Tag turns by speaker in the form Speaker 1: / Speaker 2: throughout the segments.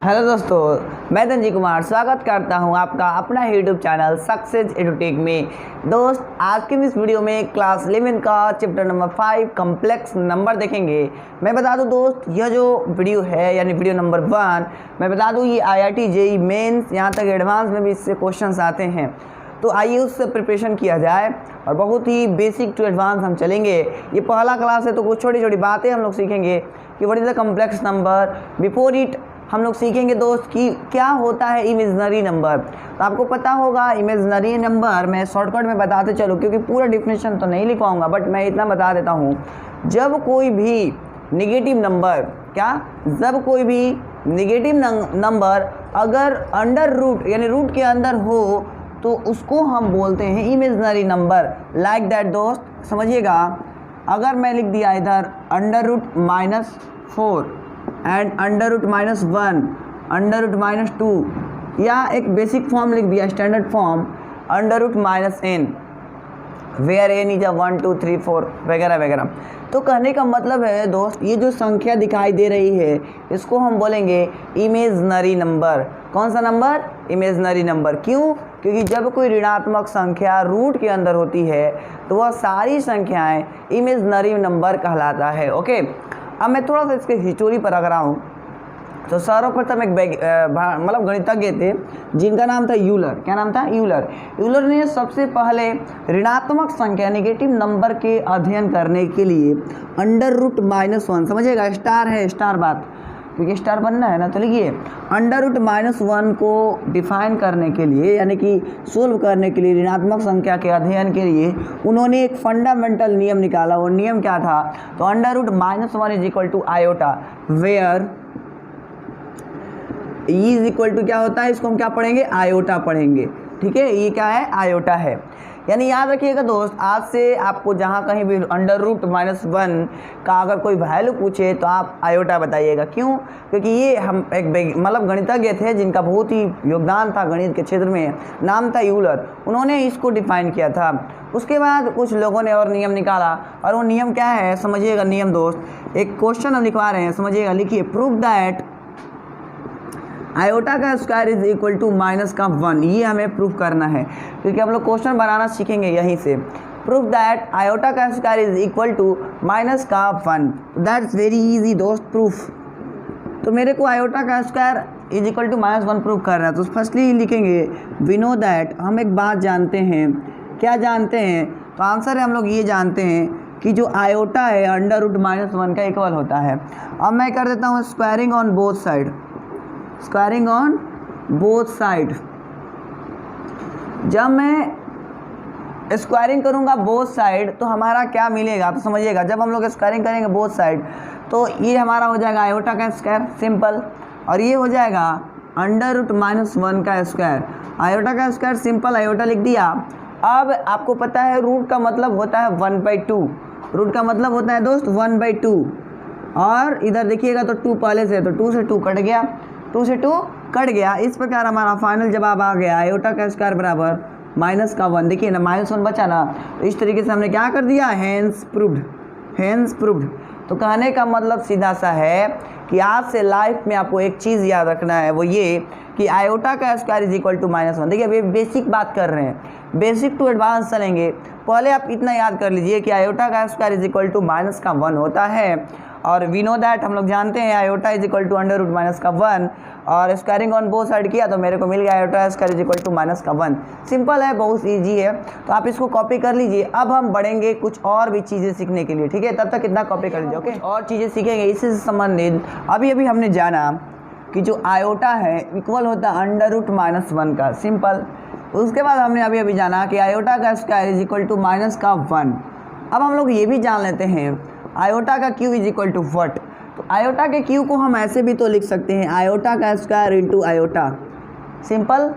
Speaker 1: Hello दोस्तों, मैं धनजी कुमार स्वागत करता हूं आपका अपना यूट्यूब चैनल सक्सेस एडुटेक में। दोस्त, आज की इस वीडियो में क्लास 11 का चैप्टर नंबर 5 कॉम्प्लेक्स नंबर देखेंगे। मैं बता दूं दोस्त, यह जो वीडियो है यानी वीडियो नंबर 1, मैं बता दूं ये IIT JEE मेंस यहाँ तक एडवांस में भी इससे क्वेश्चंस आते हैं। तो आइए उससे प्रिपरेशन किया जाए और बहुत ही बेसिक टू एडवांस हम चलेंगे। ये पहला क्लास है तो कुछ छोटी छोटी बातें हम लोग सीखेंगे कि what is the complex number. Before it हम लोग सीखेंगे दोस्त कि क्या होता है इमेजिनरी नंबर। तो आपको पता होगा इमेजिनरी नंबर, मैं शॉर्टकट में बताते चलूँ क्योंकि पूरा डिफिनेशन तो नहीं लिख पाऊँगा, बट मैं इतना बता देता हूँ। जब कोई भी निगेटिव नंबर जब कोई भी निगेटिव नंबर अगर अंडर रूट यानी रूट के अंदर हो तो उसको हम बोलते हैं इमेजिनरी नंबर। लाइक दैट दोस्त, समझिएगा। अगर मैं लिख दिया इधर under root -4 and under root -1, under root -2, या एक बेसिक फॉर्म लिख दिया standard form under root -n, where n is 1 2 3 4 वगैरह वगैरह। तो कहने का मतलब है दोस्त, ये जो संख्या दिखाई दे रही है इसको हम बोलेंगे इमेजिनरी नंबर। कौन सा नंबर? Imaginary number. क्यों? क्योंकि जब कोई ऋणात्मक संख्या रूट के अंदर होती है तो वह सारी संख्याएं इमेजिनरी नंबर कहलाता है। ओके, अब मैं थोड़ा सा इसके हिस्टोरी पर अगर आऊँ तो सर्वप्रथम एक मतलब गणितज्ञ थे जिनका नाम था यूलर। क्या नाम था? यूलर। यूलर ने सबसे पहले ऋणात्मक संख्या नेगेटिव नंबर के अध्ययन करने के लिए अंडर रूट -1, समझिएगा, स्टार है, स्टार बात, क्योंकि स्टार बनना है ना, तो लिखिए अंडर रूट -1 को डिफाइन करने के लिए यानी कि सोल्व करने के लिए ऋणात्मक संख्या के अध्ययन के लिए उन्होंने एक फंडामेंटल नियम निकाला। वो नियम क्या था? तो under root -1 is equal to iota, where i is equal to क्या होता है, इसको हम क्या पढ़ेंगे? आयोटा पढ़ेंगे। ठीक है, ये क्या है? आयोटा है। यानी याद रखिएगा दोस्त, आज से आपको जहाँ कहीं भी अंडर रूट -1 का अगर कोई वैल्यू पूछे तो आप आयोटा बताइएगा। क्यों? क्योंकि ये हम एक मतलब गणितज्ञ थे जिनका बहुत ही योगदान था गणित के क्षेत्र में, नाम था यूलर। उन्होंने इसको डिफाइन किया था। उसके बाद कुछ लोगों ने और नियम निकाला, और वो नियम क्या है समझिएगा। नियम दोस्त, एक क्वेश्चन हम लिखवा रहे हैं, समझिएगा, लिखिए प्रूव दैट आयोटा का स्क्वायर इज इक्वल टू -1। ये हमें प्रूफ करना है क्योंकि हम लोग क्वेश्चन बनाना सीखेंगे यहीं से। प्रूफ दैट आयोटा का square is equal to -1। That's very easy दोस्त, प्रूफ। तो मेरे को आयोटा का square is equal to -1 proof कर रहा है। तो फर्स्टली लिखेंगे वी नो दैट, हम एक बात जानते हैं। क्या जानते हैं? तो आंसर है हम लोग ये जानते हैं कि जो आयोटा है अंडर रूट -1 का इक्वल होता है। अब मैं कर देता हूँ squaring on both side, squaring on both side. जब मैं स्क्वायरिंग करूंगा बोथ साइड तो हमारा क्या मिलेगा? तो समझिएगा, जब हम लोग स्क्वायरिंग करेंगे बोथ साइड तो ये हमारा हो जाएगा आयोटा का स्क्वायर, सिंपल, और ये हो जाएगा अंडर रूट -1 का स्क्वायर। आयोटा का स्क्वायर सिंपल, आयोटा लिख दिया। अब आपको पता है रूट का मतलब होता है 1/2। रूट का मतलब होता है दोस्त 1/2, और इधर देखिएगा तो 2 पहले से, तो 2 से 2 कट गया, 2 से 2 कट गया। इस प्रकार हमारा फाइनल जवाब आ गया आयोटा का स्क्वायर बराबर -1। देखिए ना, -1 बचा ना, तो इस तरीके से हमने क्या कर दिया? Hence proved, hence proved. तो कहने का मतलब सीधा सा है कि आज से लाइफ में आपको एक चीज़ याद रखना है, वो ये कि आयोटा का स्क्वायर इज इक्वल टू -1। देखिए अभी बेसिक बात कर रहे हैं, बेसिक टू एडवांस चलेंगे। पहले आप इतना याद कर लीजिए कि आयोटा का स्क्वायर इज इक्वल टू -1 होता है, और वी नो दैट, हम लोग जानते हैं iota is equal to under root -1, और स्क्वायरिंग ऑन बोथ साइड किया तो मेरे को मिल गया iota square is equal to -1। Simple है, बहुत ईजी है, तो आप इसको कॉपी कर लीजिए। अब हम बढ़ेंगे कुछ और भी चीज़ें सीखने के लिए, ठीक है? तब तक इतना कॉपी कर लीजिए। ओके, और चीज़ें सीखेंगे इससे संबंधित। अभी हमने जाना कि जो आयोटा है इक्वल होता है अंडर रूट -1 का, सिंपल। उसके बाद हमने अभी जाना कि आयोटा का स्क्वायर इज इक्वल टू -1। अब हम लोग ये भी जान लेते हैं आयोटा का cube is equal to what. तो आयोटा के क्यू को हम ऐसे भी तो लिख सकते हैं, आयोटा का स्क्वायर इंटू आयोटा, सिंपल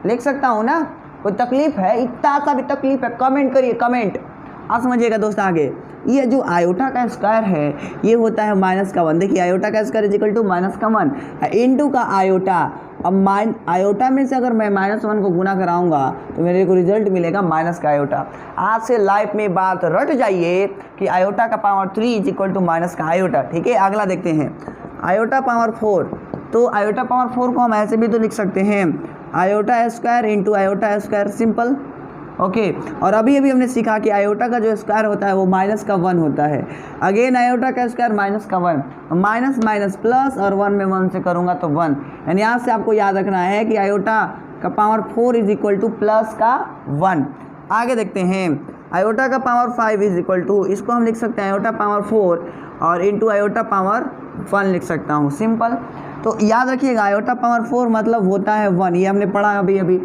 Speaker 1: लिख सकता हूँ ना। कोई तकलीफ है? इतना सा भी तकलीफ है? कमेंट करिए, कमेंट। आप समझिएगा दोस्त आगे, ये जो आयोटा का स्क्वायर है ये होता है -1। देखिए आयोटा का square is equal to -1 into का आयोटा। अब आयोटा में से अगर मैं -1 को गुना कराऊंगा तो मेरे को रिजल्ट मिलेगा माइनस का आयोटा। आज से लाइफ में बात रट जाइए कि आयोटा का power 3 is equal to minus का आयोटा। ठीक है, अगला देखते हैं। आयोटा पावर 4 तो आयोटा पावर 4 को हम ऐसे भी तो लिख सकते हैं iota square into iota square, simple. Okay और अभी हमने सीखा कि आयोटा का जो स्क्वायर होता है वो माइनस का 1 होता है। अगेन आयोटा का स्क्वायर माइनस का 1, माइनस माइनस प्लस और 1 में 1 से करूँगा तो 1, यानी यहाँ से आपको याद रखना है कि आयोटा का power 4 is equal two plus का 1। आगे देखते हैं आयोटा का पावर 5 इज इक्वल टू, इसको हम लिख सकते हैं आयोटा पावर 4 और इंटू आयोटा पावर 1 लिख सकता हूँ, सिंपल। तो याद रखिएगा आयोटा पावर 4 मतलब होता है 1, ये हमने पढ़ा अभी,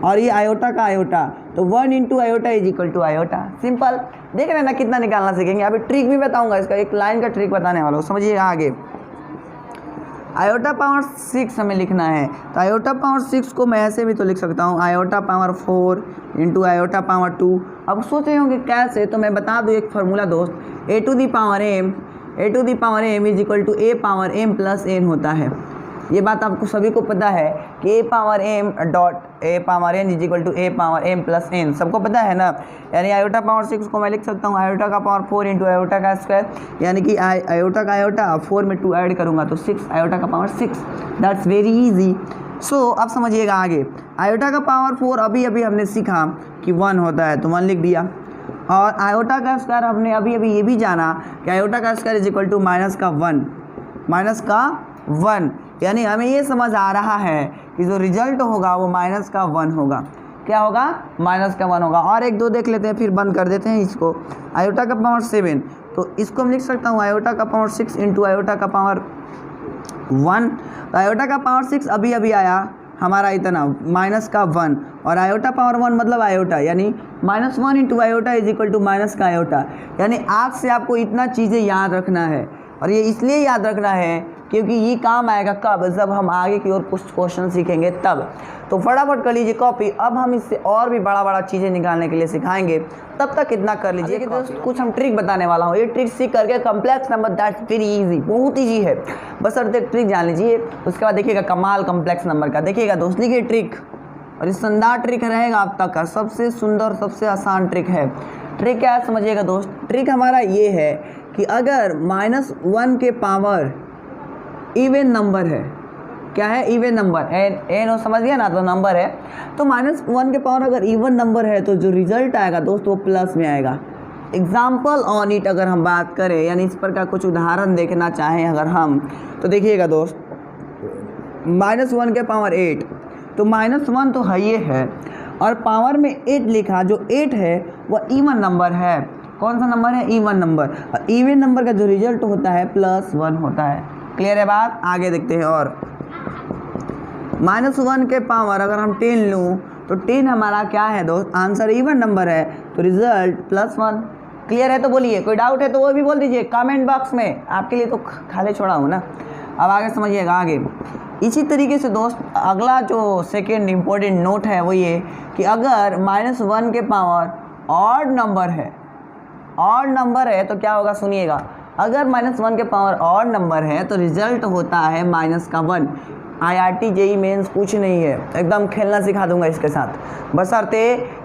Speaker 1: और ये आयोटा का आयोटा, तो 1 into iota is equal to iota, simple. देख रहे हैं ना कितना निकालना सीखेंगे। अभी ट्रिक भी बताऊंगा इसका, एक लाइन का ट्रिक बताने वाला हूँ, समझिएगा आगे। आयोटा पावर 6 हमें लिखना है, तो आयोटा पावर 6 को मैं ऐसे भी तो लिख सकता हूँ iota power 4 into iota power 2। अब सोच रहे होंगे कैसे, तो मैं बता दूँ एक फार्मूला दोस्त, A to the power M is equal to A power M plus N होता है। ये बात आपको सभी को पता है कि A power M dot A power N is equal to A power M plus N, सबको पता है ना। यानी आयोटा पावर 6 को मैं लिख सकता हूँ आयोटा का पावर 4 इंटू आयोटा का स्क्वायर, यानी कि आयोटा का आयोटा 4 में 2 ऐड करूँगा तो 6 आयोटा का पावर 6, दैट्स वेरी इजी। सो अब समझिएगा आगे, आयोटा का पावर 4 अभी हमने सीखा कि 1 होता है तो 1 लिख दिया, और आयोटा का स्क्वायर हमने अभी ये भी जाना कि आयोटा का square is equal to minus का 1, यानी हमें ये समझ आ रहा है कि जो रिजल्ट होगा वो माइनस का 1 होगा। क्या होगा? माइनस का 1 होगा। और एक दो देख लेते हैं फिर बंद कर देते हैं इसको। आयोटा का पावर 7, तो इसको हम लिख सकता हूँ आयोटा का पावर 6 इंटू आयोटा का पावर 1। तो आयोटा का पावर 6 अभी आया हमारा इतना माइनस का 1, और आयोटा पावर 1 मतलब आयोटा, यानी minus 1 into iota is equal to minus का आयोटा। यानी आज से आपको इतना चीज़ें याद रखना है, और ये इसलिए याद रखना है क्योंकि ये काम आएगा कब, जब हम आगे की ओर कुछ क्वेश्चन सीखेंगे तब। तो फटाफट कर लीजिए कॉपी, अब हम इससे और भी बड़ा चीज़ें निकालने के लिए सिखाएंगे, तब तक इतना कर लीजिए कि दोस्त कुछ हम ट्रिक बताने वाला हूँ। ये ट्रिक सीख करके complex number that's very easy, बहुत ईजी है, बस अब एक ट्रिक जान लीजिए। उसके बाद देखिएगा कमाल कम्प्लेक्स नंबर का, देखिएगा दोस्त लिखिए ट्रिक, और ये शानदार ट्रिक रहेगा अब तक का सबसे सुंदर सबसे आसान ट्रिक है। ट्रिक क्या है समझिएगा दोस्त, ट्रिक हमारा ये है कि अगर -1 के पावर इवन नंबर है, क्या है? इवन नंबर, एन समझ गया ना, तो नंबर है, तो -1 के पावर अगर इवन नंबर है तो जो रिजल्ट आएगा दोस्त वो प्लस में आएगा। एग्जाम्पल ऑन इट अगर हम बात करें, यानी इस पर का कुछ उदाहरण देखना चाहें अगर हम, तो देखिएगा दोस्त -1 के पावर 8, तो -1 तो है ये है, और पावर में 8 लिखा, जो 8 है वह इवन नंबर है। कौन सा नंबर है? Even number. और इवन नंबर का जो रिजल्ट होता है +1 होता है। क्लियर है बात? आगे देखते हैं। और -1 के पावर अगर हम 10 लूँ तो 10 हमारा क्या है दोस्त? आंसर इवन नंबर है, तो रिजल्ट +1। क्लियर है? तो बोलिए, कोई डाउट है तो वो भी बोल दीजिए कमेंट बॉक्स में, आपके लिए तो खाली छोड़ा हूँ ना। अब आगे समझिएगा आगे। इसी तरीके से दोस्त अगला जो सेकेंड इम्पोर्टेंट नोट है वो ये कि अगर -1 के पावर ऑड नंबर है तो क्या होगा सुनिएगा। अगर -1 के पावर ऑड नंबर है तो रिजल्ट होता है -1। IRT JEE मेंस कुछ नहीं है, एकदम खेलना सिखा दूंगा इसके साथ, बशर्ते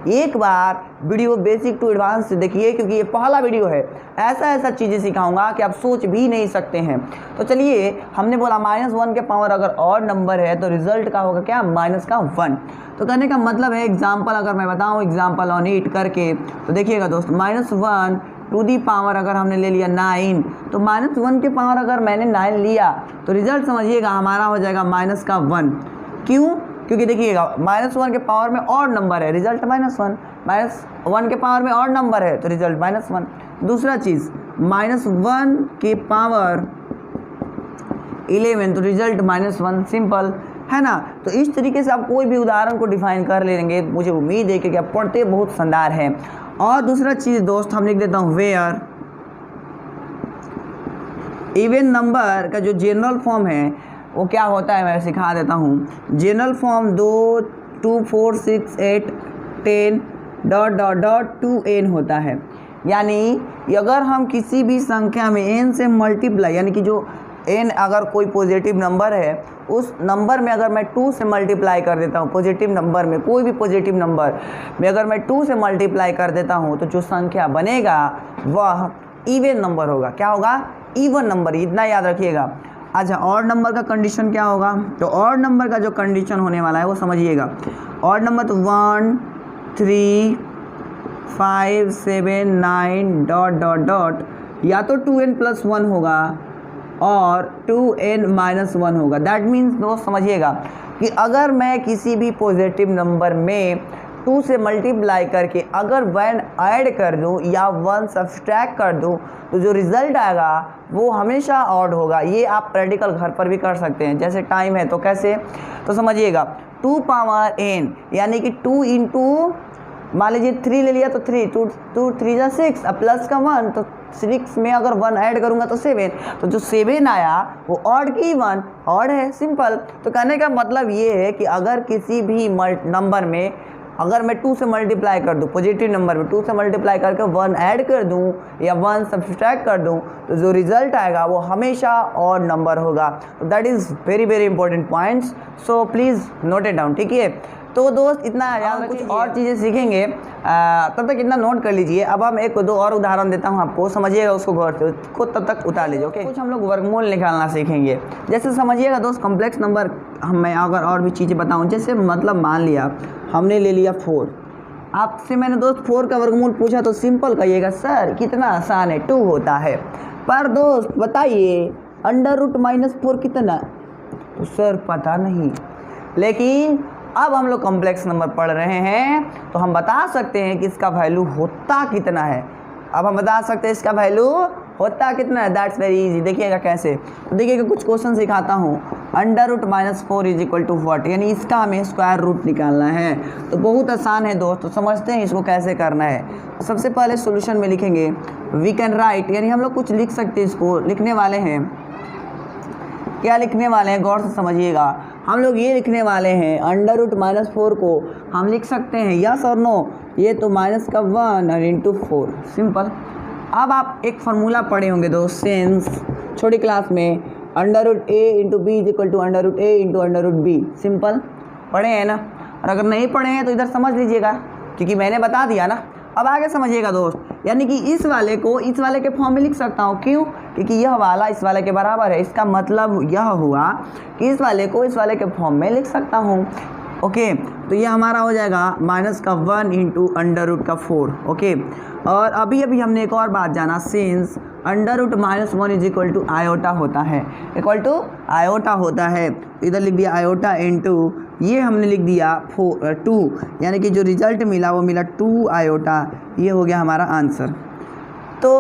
Speaker 1: एक बार वीडियो बेसिक टू एडवांस से देखिए, क्योंकि ये पहला वीडियो है। ऐसा चीज़ें सिखाऊंगा कि आप सोच भी नहीं सकते हैं। तो चलिए, हमने बोला -1 के पावर अगर ऑड नंबर है तो रिजल्ट का होगा क्या? -1। तो कहने का मतलब है, एग्जाम्पल अगर मैं बताऊँ, एग्जाम्पल ऑन इट करके, तो देखिएगा दोस्त -1 टू दी पावर अगर हमने ले लिया 9, तो -1 के पावर अगर मैंने 9 लिया तो रिजल्ट समझिएगा हमारा हो जाएगा -1। क्यों? क्योंकि देखिएगा -1 के पावर में ऑड नंबर है, रिजल्ट -1, -1 के पावर में ऑड नंबर है तो रिजल्ट -1। दूसरा चीज़, -1 के पावर 11 तो रिजल्ट -1, सिंपल है ना। तो इस तरीके से आप कोई भी उदाहरण को डिफाइन कर लेंगे, मुझे उम्मीद है कि आप पढ़ते बहुत शानदार हैं। और दूसरा चीज़ दोस्त हम लिख देता हूँ वेयर इवन नंबर का जो जनरल फॉर्म है वो क्या होता है, मैं सिखा देता हूँ। जनरल फॉर्म 2, 2, 4, 6, 8, 10 ... 2n होता है। यानी अगर हम किसी भी संख्या में n से मल्टीप्लाई, यानी कि जो n अगर कोई पॉजिटिव नंबर है, उस नंबर में अगर मैं 2 से मल्टीप्लाई कर देता हूँ, पॉजिटिव नंबर में, कोई भी पॉजिटिव नंबर में अगर मैं 2 से मल्टीप्लाई कर देता हूँ तो जो संख्या बनेगा वह इवन नंबर होगा। क्या होगा? इवन नंबर, इतना याद रखिएगा। अच्छा, ऑड नंबर का कंडीशन क्या होगा? तो ऑड नंबर का जो कंडीशन होने वाला है वो समझिएगा। ऑड नंबर तो 1 3 5 7 9 डॉट डॉट डॉट, या तो 2n+1 होगा और 2n-1 होगा। दैट मीन्स दोस्त समझिएगा कि अगर मैं किसी भी पॉजिटिव नंबर में 2 से मल्टीप्लाई करके अगर 1 ऐड कर दूं या 1 सब्सट्रैक्ट कर दूं तो जो रिज़ल्ट आएगा वो हमेशा ऑड होगा। ये आप प्रैक्टिकल घर पर भी कर सकते हैं, जैसे टाइम है तो कैसे, तो समझिएगा 2 पावर n यानी कि 2 इंटू मान लीजिए 3 ले लिया तो 3, 2 3 जा 6, अब प्लस का 1 तो 6 में अगर 1 ऐड करूंगा तो 7, तो जो 7 आया वो ऑड की 1 ऑड है, सिंपल। तो कहने का मतलब ये है कि अगर किसी भी नंबर में अगर मैं 2 से मल्टीप्लाई कर दूं, पॉजिटिव नंबर में 2 से मल्टीप्लाई करके 1 ऐड कर दूं या 1 सब्सट्रैक्ट कर दूं तो जो रिजल्ट आएगा वो हमेशा ऑड नंबर होगा। तो that is very very important points, so please note it down, ठीक है। तो दोस्त इतना याद, कुछ और चीज़ें सीखेंगे, तब तक इतना नोट कर लीजिए। अब हम एक दो और उदाहरण देता हूँ आपको, समझिएगा उसको गौर से, उसको तब तक उतार लीजिए, ओके। कुछ हम लोग वर्गमूल निकालना सीखेंगे, जैसे समझिएगा दोस्त कॉम्प्लेक्स नंबर। मैं अगर और भी चीज़ें बताऊँ, जैसे मतलब मान लिया हमने ले लिया 4, आपसे मैंने दोस्त 4 का वर्गमूल पूछा तो सिंपल कहिएगा सर कितना आसान है, 2 होता है। पर दोस्त बताइए √-4 कितना, तो सर पता नहीं। लेकिन अब हम लोग कॉम्प्लेक्स नंबर पढ़ रहे हैं तो हम बता सकते हैं कि इसका वैल्यू होता कितना है। अब हम बता सकते हैं इसका वैल्यू होता कितना है, दैट्स वेरी इजी। देखिएगा कैसे, तो देखिएगा कुछ क्वेश्चन सिखाता हूँ। √-4 = what, यानी इसका हमें स्क्वायर रूट निकालना है। तो बहुत आसान है दोस्त, तो समझते हैं इसको कैसे करना है। सबसे पहले सोल्यूशन में लिखेंगे वी कैन राइट, यानी हम लोग कुछ लिख सकते हैं। इसको लिखने वाले हैं, क्या लिखने वाले हैं गौर से समझिएगा। हम लोग ये लिखने वाले हैं √-4 को हम लिख सकते हैं यस और नो, ये तो -1 और इंटू 4, सिंपल। अब आप एक फार्मूला पढ़े होंगे दोस्त सिंस छोटी क्लास में, √a × b = √a × √b, simple पढ़े हैं ना। और अगर नहीं पढ़े हैं तो इधर समझ लीजिएगा क्योंकि मैंने बता दिया ना। अब आगे समझिएगा दोस्त, यानी कि इस वाले को इस वाले के फॉर्म में लिख सकता हूँ, क्यों? क्योंकि यह वाला इस वाले के बराबर है। इसका मतलब यह हुआ कि इस वाले को इस वाले के फॉर्म में लिख सकता हूँ, ओके। तो ये हमारा हो जाएगा -1 × √4, ओके। और अभी हमने एक और बात जाना, सिंस √-1 = आयोटा होता है, आयोटा होता है। इधर लिख दिया आयोटा इंटू, ये हमने लिख दिया 2, यानी कि जो रिजल्ट मिला वो मिला 2 आयोटा। ये हो गया हमारा आंसर। तो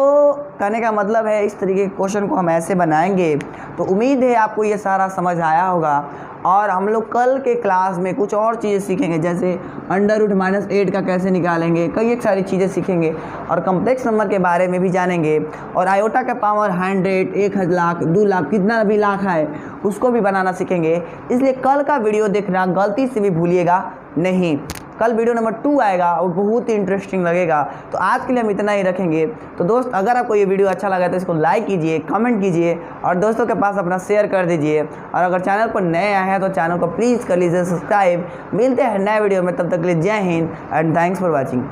Speaker 1: कहने का मतलब है इस तरीके के क्वेश्चन को हम ऐसे बनाएंगे। तो उम्मीद है आपको ये सारा समझ आया होगा। और हम लोग कल के क्लास में कुछ और चीज़ें सीखेंगे, जैसे √-8 का कैसे निकालेंगे, कई एक सारी चीज़ें सीखेंगे और कॉम्प्लेक्स नंबर के बारे में भी जानेंगे। और आयोटा का पावर 100, 1 लाख, 2 लाख, कितना भी लाख है उसको भी बनाना सीखेंगे। इसलिए कल का वीडियो देखना गलती से भी भूलिएगा नहीं। कल वीडियो नंबर 2 आएगा और बहुत ही इंटरेस्टिंग लगेगा। तो आज के लिए हम इतना ही रखेंगे। तो दोस्त अगर आपको ये वीडियो अच्छा लगा तो इसको लाइक कीजिए, कमेंट कीजिए और दोस्तों के पास अपना शेयर कर दीजिए। और अगर चैनल पर नए आए हैं तो चैनल को प्लीज़ कर लीजिए सब्सक्राइब। मिलते हैं नए वीडियो में, तब तक के लिए जय Hind and thanks for watching.